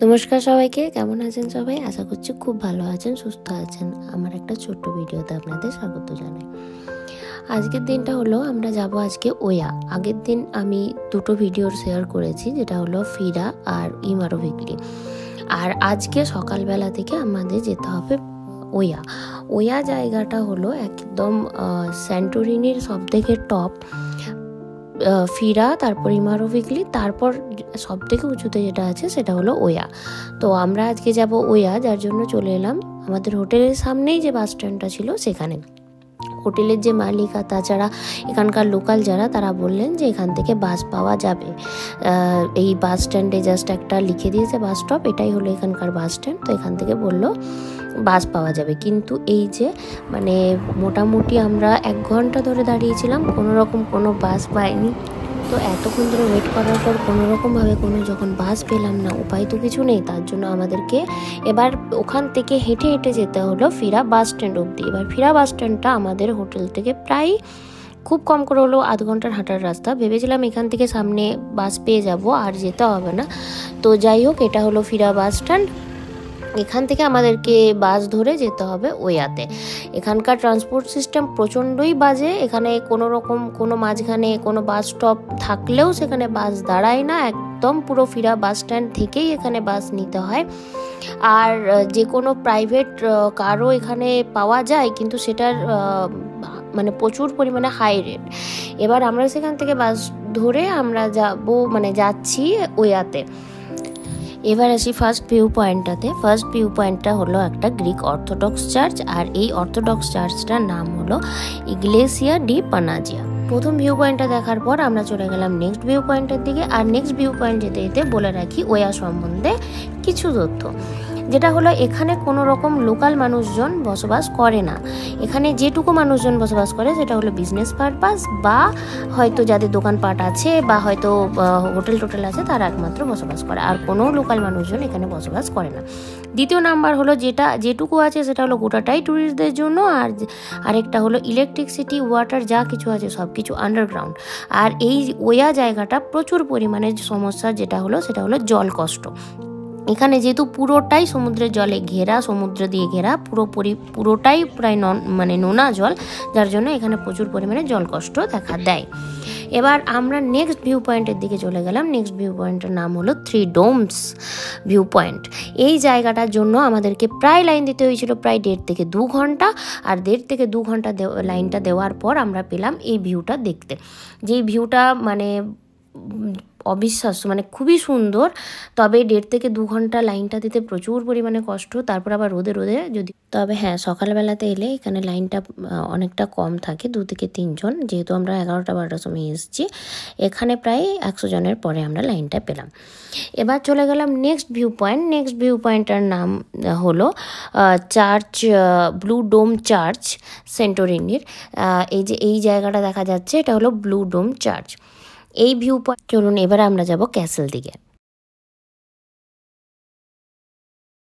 নমস্কার সবাইকে, কেমন আছেন সবাই? আশা করছি খুব ভালো আছেন, সুস্থ আছেন। আমার একটা ছোট্ট ভিডিওতে আপনাদের স্বাগত জানাই। আজকের দিনটা হলো আমরা যাব আজকে ওয়া। আগের দিন আমি দুটো ভিডিও শেয়ার করেছি, যেটা হলো ফিরা আর ইমারোভিকলি। আর আজকে সকালবেলা থেকে আমাদের যেতে হবে ওয়া। ওয়া জায়গাটা হলো একদম স্যান্টোরিনির সব থেকে টপ। ফিরা, তারপর ইমারোভিকলি, তারপর সব থেকে উঁচুতে যেটা আছে সেটা হলো ওয়া। তো আমরা আজকে যাব ওয়া, যার জন্য চলে এলাম আমাদের হোটেলের সামনেই যে বাস স্ট্যান্ডটা ছিল সেখানে। হোটেলের যে মালিক আর তাছাড়া এখানকার লোকাল যারা, তারা বললেন যে এখান থেকে বাস পাওয়া যাবে। এই বাস স্ট্যান্ডে জাস্ট একটা লিখে দিয়েছে বাস স্টপ, এটাই হলো এখানকার বাস স্ট্যান্ড। তো এখান থেকে বললো বাস পাওয়া যাবে, কিন্তু এই যে মানে মোটামুটি আমরা 1 ঘন্টা ধরে দাঁড়িয়েছিলাম, কোনো রকম কোনো বাস পাইনি। তো এতক্ষণ ধরে ওয়েট করার পর কোনো রকমভাবে যখন বাস পেলাম না, উপায় তো কিছু নেই, তার জন্য আমাদেরকে এবার ওখান থেকে হেঁটে হেঁটে যেতে হলো ফিরা বাস স্ট্যান্ড অবধি। এবার ফিরা বাস স্ট্যান্ডটা আমাদের হোটেল থেকে প্রায় খুব কম করে হলো আধ ঘন্টার হাঁটার রাস্তা। ভেবেছিলাম এখান থেকে সামনে বাস পেয়ে যাব, আর যেতে হবে না। তো যাই হোক, এটা হলো ফিরা বাস স্ট্যান্ড। এখান থেকে আমাদেরকে বাস ধরে যেতে হবে ওয়াতে। এখানকার ট্রান্সপোর্ট সিস্টেম প্রচণ্ডই বাজে। এখানে কোনো রকম কোনো মাঝখানে কোনো বাস স্টপ থাকলেও সেখানে বাস দাঁড়ায় না, একদম পুরো ফিরা বাস স্ট্যান্ড থেকেই এখানে বাস নিতে হয়। আর যে কোনো প্রাইভেট কারও এখানে পাওয়া যায়, কিন্তু সেটার মানে প্রচুর পরিমাণে হাই রেট। এবার আমরা সেখান থেকে বাস ধরে আমরা যাচ্ছি ওয়াতে। এবার আসি ফার্স্ট ভিউ পয়েন্টটাতে। ফার্স্ট ভিউ পয়েন্টটা হলো একটা গ্রিক অর্থোডক্স চার্চ, আর এই অর্থোডক্স চার্চটার নাম হলো ইগলেসিয়া ডি পানাজিয়া। প্রথম ভিউ পয়েন্টটা দেখার পর আমরা চলে গেলাম নেক্সট ভিউ পয়েন্টের দিকে। আর নেক্সট ভিউ পয়েন্ট যেতে যেতে বলে রাখি ওয়া সম্বন্ধে কিছু তথ্য, যেটা হলো এখানে কোনো রকম লোকাল মানুষজন বসবাস করে না। এখানে যেটুকু মানুষজন বসবাস করে সেটা হলো বিজনেস পারপাস, বা হয়তো যাদের দোকানপাট আছে বা হয়তো হোটেল টোটেল আছে, তারা একমাত্র বসবাস করে। আর কোনো লোকাল মানুষজন এখানে বসবাস করে না। দ্বিতীয় নাম্বার হলো যেটুকু আছে সেটা হলো গোটাটাই ট্যুরিস্টদের জন্য। আর আরেকটা হলো ইলেকট্রিসিটি, ওয়াটার, যা কিছু আছে সব কিছু আন্ডারগ্রাউন্ড। আর এই ওয়া জায়গাটা প্রচুর পরিমাণে সমস্যা যেটা হলো সেটা হলো জল কষ্ট। এখানে যেহেতু পুরোটাই সমুদ্রের জলে ঘেরা, সমুদ্র দিয়ে ঘেরা, পুরোটাই প্রায় নোনা জল, যার জন্য এখানে প্রচুর পরিমাণে জল কষ্ট দেখা দেয়। এবার আমরা নেক্সট ভিউ পয়েন্টের দিকে চলে গেলাম। নেক্সট ভিউ পয়েন্টের নাম হলো 3 ডোমস ভিউ পয়েন্ট। এই জায়গাটার জন্য আমাদেরকে প্রায় লাইন দিতে হয়েছিল প্রায় 1.5 থেকে 2 ঘন্টা। আর 1.5 থেকে 2 ঘন্টা লাইনটা দেওয়ার পর আমরা পেলাম এই ভিউটা দেখতে। যেই ভিউটা অবিশ্বাস্য, খুবই সুন্দর। তবে 1.5 থেকে 2 ঘন্টা লাইনটা দিতে প্রচুর পরিমাণে কষ্ট, তারপর আবার রোদে যদি। তবে হ্যাঁ, সকালবেলাতে এলে এখানে লাইনটা অনেকটা কম থাকে, 2 থেকে 3 জন। যেহেতু আমরা 11টা-12টার সময় এসেছি, এখানে প্রায় 100 জনের পরে আমরা লাইনটা পেলাম। এবার চলে গেলাম next view point. Next view পয়েন্টটার নাম হলো চার্চ, ব্লু ডোম চার্চ, সেন্টোরিনির। এই জায়গাটা দেখা যাচ্ছে, এটা হলো ব্লু ডোম চার্চ। এই ভিউ পয়েন্ট। চলুন এবার আমরা যাব ক্যাসেল দিকে।